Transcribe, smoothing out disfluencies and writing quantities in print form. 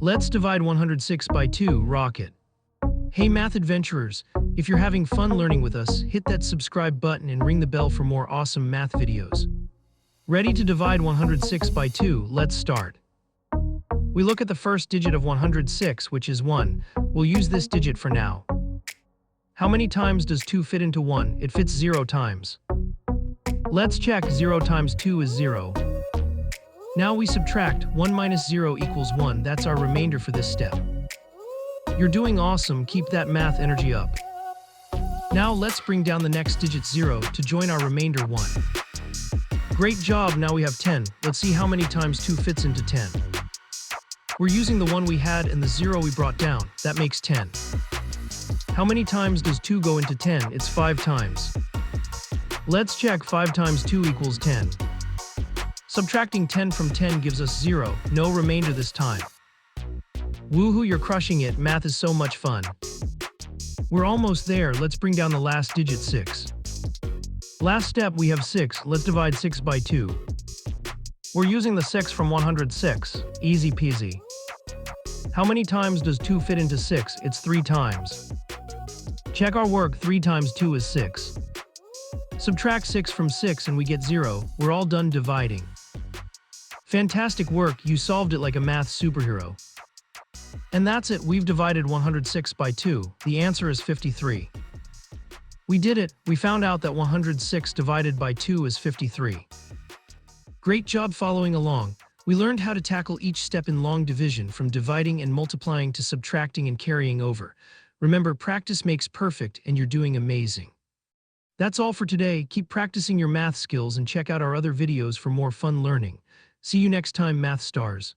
Let's divide 106 by 2, rocket. Hey math adventurers, if you're having fun learning with us, hit that subscribe button and ring the bell for more awesome math videos. Ready to divide 106 by 2, let's start. We look at the first digit of 106, which is 1. We'll use this digit for now. How many times does 2 fit into 1? It fits 0 times. Let's check. 0 times 2 is 0. Now we subtract. 1 minus 0 equals 1. That's our remainder for this step. You're doing awesome. Keep that math energy up. Now let's bring down the next digit 0 to join our remainder 1. Great job. Now we have 10. Let's see how many times 2 fits into 10. We're using the 1 we had and the 0 we brought down. That makes 10. How many times does 2 go into 10? It's 5 times. Let's check. 5 times 2 equals 10. Subtracting 10 from 10 gives us 0. No remainder this time. Woohoo, you're crushing it. Math is so much fun. We're almost there. Let's bring down the last digit 6. Last step, we have 6. Let's divide 6 by 2. We're using the 6 from 106. Easy peasy. How many times does 2 fit into 6? It's 3 times. Check our work. 3 times 2 is 6. Subtract 6 from 6 and we get 0. We're all done dividing. Fantastic work. You solved it like a math superhero. And that's it. We've divided 106 by 2. The answer is 53. We did it. We found out that 106 divided by 2 is 53. Great job following along. We learned how to tackle each step in long division, from dividing and multiplying to subtracting and carrying over. Remember, practice makes perfect, and you're doing amazing. That's all for today. Keep practicing your math skills and check out our other videos for more fun learning. See you next time, Math Stars.